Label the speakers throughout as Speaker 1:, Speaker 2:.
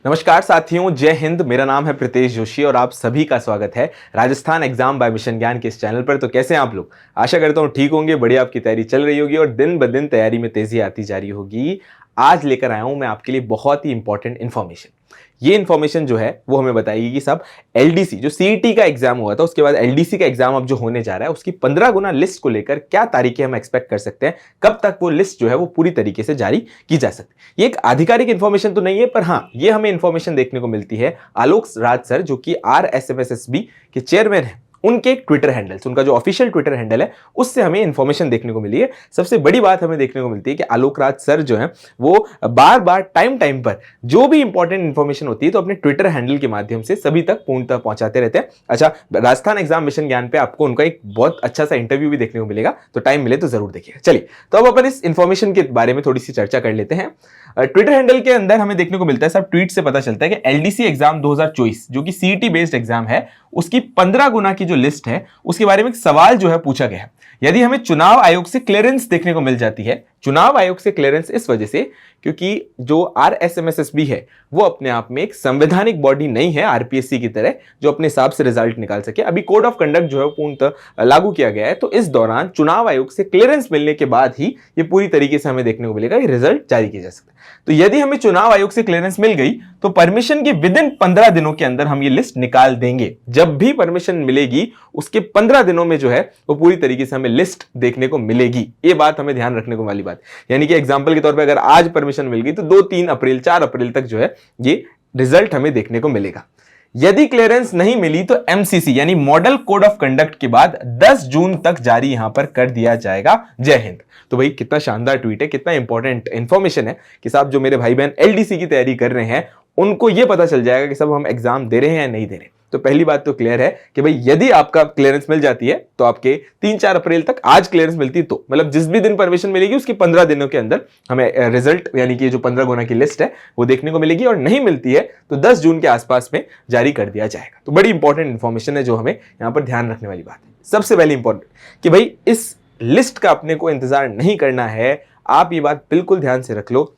Speaker 1: नमस्कार साथियों, जय हिंद। मेरा नाम है प्रीतेश जोशी और आप सभी का स्वागत है राजस्थान एग्जाम बाय मिशन ज्ञान के इस चैनल पर। तो कैसे हैं आप लोग? आशा करता हूं ठीक होंगे, बढ़िया आपकी तैयारी चल रही होगी और दिन ब दिन तैयारी में तेजी आती जा रही होगी। आज लेकर आया हूं मैं आपके लिए बहुत ही इंपॉर्टेंट इन्फॉर्मेशन। ये इन्फॉर्मेशन जो है वो हमें बताएगी कि सब एलडीसी जो सीईटी का एग्जाम हुआ था, उसके बाद एलडीसी का एग्जाम अब जो होने जा रहा है, उसकी 15 गुना लिस्ट को लेकर क्या तारीखें हम एक्सपेक्ट कर सकते हैं, कब तक वो लिस्ट जो है वो पूरी तरीके से जारी की जा सकती है। ये एक आधिकारिक इन्फॉर्मेशन तो नहीं है, पर हाँ, ये हमें इन्फॉर्मेशन देखने को मिलती है आलोक राज सर, जो कि RSMSSB के चेयरमैन है, उनके एक ट्विटर हैंडल, उनका जो ऑफिशियल ट्विटर हैंडल है, उससे हमें इंफॉर्मेशन देखने को मिली है। सबसे बड़ी बात हमें देखने को मिलती है कि आलोक राज सर जो है वो बार बार टाइम पर जो भी इंपॉर्टेंट इंफॉर्मेशन होती है तो अपने ट्विटर हैंडल के माध्यम से सभी तक पूर्णतः पहुंचाते रहते हैं। अच्छा, राजस्थान एग्जाम मिशन ज्ञान पे आपको उनका एक बहुत अच्छा सा इंटरव्यू भी देखने को मिलेगा, तो टाइम मिले तो जरूर देखिएगा। चलिए, तो अब अपन इस इंफॉर्मेशन के बारे में थोड़ी सी चर्चा कर लेते हैं। ट्विटर हैंडल के अंदर हमें देखने को मिलता है, सब ट्वीट से पता चलता है कि एलडीसी एग्जाम 2024 जो कि सीईटी बेस्ड एग्जाम है, उसकी 15 गुना की जो लिस्ट है उसके बारे में एक सवाल जो है पूछा गया है। यदि हमें चुनाव आयोग से क्लियरेंस देखने को मिल जाती है, चुनाव आयोग से क्लियरेंस इस वजह से क्योंकि जो RSMSSB है वो अपने आप में एक संवैधानिक बॉडी नहीं है आरपीएससी की तरह, जो अपने हिसाब से रिजल्ट निकाल सके। अभी कोड ऑफ कंडक्ट जो है पूर्णतः लागू किया गया है, तो इस दौरान चुनाव आयोग से क्लियरेंस मिलने के बाद ही ये पूरी तरीके से हमें देखने को मिलेगा कि रिजल्ट जारी किया जा सकता है। तो यदि हमें चुनाव आयोग से क्लियरेंस मिल गई तो परमिशन के विदिन 15 दिनों के अंदर हम ये लिस्ट निकाल देंगे। जब भी परमिशन मिलेगी उसके 15 दिनों में जो है वो पूरी तरीके से हमें लिस्ट देखने को मिलेगी। ये बात हमें ध्यान रखने को वाली बात, यानी कि एग्जांपल के तौर पे अगर आज परमिशन मिल गई तो 2, 3 अप्रैल, 4 अप्रैल तक जो है ये रिजल्ट हमें देखने को मिलेगा। यदि क्लियरेंस नहीं मिली तो एमसीसी यानी मॉडल कोड ऑफ कंडक्ट के बाद 10 जून तक जारी यहां पर कर दिया जाएगा। जय हिंद। तो भाई कितना शानदार ट्वीट है, कितना इंपॉर्टेंट इंफॉर्मेशन है कि साहब जो मेरे भाई बहन एलडीसी की तैयारी कर रहे हैं उनको यह पता चल जाएगा कि सब हम एग्जाम दे रहे हैं या नहीं दे रहे। तो पहली बात तो क्लियर है कि भाई यदि आपका क्लियरेंस मिल जाती है तो आपके 3-4 अप्रैल तक, आज क्लियरेंस मिलती है तो मतलब जिस भी दिन परमिशन मिलेगी उसके 15 दिनों के अंदर हमें रिजल्ट यानी कि जो 15 गुना की लिस्ट है वो देखने को मिलेगी, और नहीं मिलती है तो 10 जून के आसपास में जारी कर दिया जाएगा। तो बड़ी इंपॉर्टेंट इंफॉर्मेशन है जो हमें यहां पर ध्यान रखने वाली बात है। सबसे पहले इंपॉर्टेंट कि भाई इस लिस्ट का अपने को इंतजार नहीं करना है। आप ये बात बिल्कुल ध्यान से रख लो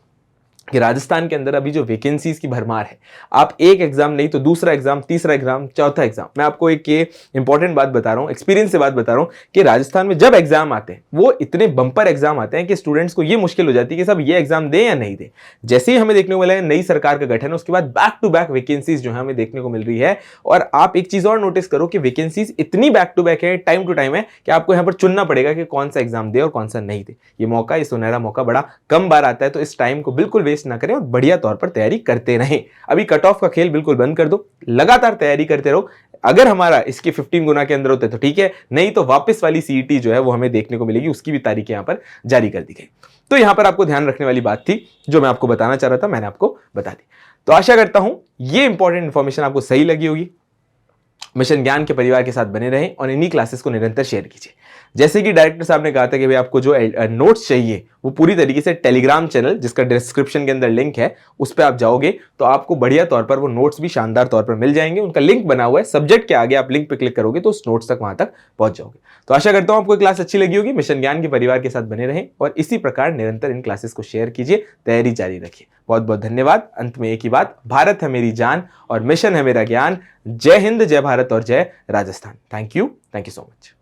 Speaker 1: कि राजस्थान के अंदर अभी जो वैकेंसीज की भरमार है, आप एक एग्जाम नहीं तो दूसरा एग्जाम, तीसरा एग्जाम, चौथा एग्जाम, मैं आपको एक ये इंपॉर्टेंट बात बता रहा हूं, एक्सपीरियंस से बात बता रहा हूं कि राजस्थान में जब एग्जाम आते हैं वो इतने बंपर एग्जाम आते हैं कि स्टूडेंट्स को ये मुश्किल हो जाती है कि सब ये एग्जाम दें या नहीं दें। जैसे ही हमें देखने को मिला है नई सरकार का गठन, उसके बाद बैक टू बैक वैकेंसीज जो है हमें देखने को मिल रही है। और आप एक चीज और नोटिस करो कि वैकेंसीज इतनी बैक टू बैक है, टाइम टू टाइम है, कि आपको यहां पर चुनना पड़ेगा कि कौन सा एग्जाम दे और कौन सा नहीं दे। ये मौका, ये सुनहरा मौका बड़ा कम बार आता है, तो इस टाइम को बिल्कुल वेस्ट ना करें और बढ़िया तौर पर तैयारी करते रहें। अभी कट ऑफ का खेल बिल्कुल बंद कर दो, लगातार तैयारी करते रहो। अगर हमारा इसके 15 गुना के अंदर होते तो ठीक है, नहीं तो वापस वाली सीईटी जो है वो हमें देखने को मिलेगी, उसकी भी तारीखें यहां पर जारी कर दी गई। तो यहां पर आपको ध्यान रखने वाली बात थी जो मैं आपको बताना चाह रहा था, मैंने आपको बता दी। तो आशा करता हूं ये इंपॉर्टेंट इंफॉर्मेशन आपको सही लगी होगी। मिशन ज्ञान के परिवार के साथ बने रहें और इन्हीं क्लासेस को निरंतर शेयर कीजिए। जैसे कि डायरेक्टर साहब ने कहा था कि भाई आपको जो नोट्स चाहिए वो पूरी तरीके से टेलीग्राम चैनल, जिसका डिस्क्रिप्शन के अंदर लिंक है, उस पर आप जाओगे तो आपको बढ़िया तौर पर वो नोट्स भी शानदार तौर पर मिल जाएंगे। उनका लिंक बना हुआ है, सब्जेक्ट के आगे आप लिंक पे क्लिक करोगे तो उस नोट्स तक वहां तक पहुंच जाओगे। तो आशा करता हूं आपको क्लास अच्छी लगी होगी। मिशन ज्ञान के परिवार के साथ बने रहें और इसी प्रकार निरंतर इन क्लासेस को शेयर कीजिए, तैयारी जारी रखिए। बहुत बहुत धन्यवाद। अंत में एक ही बात, भारत है मेरी जान और मिशन है मेरा ज्ञान। जय हिंद, जय भारत और जय Rajasthan. Thank you so much.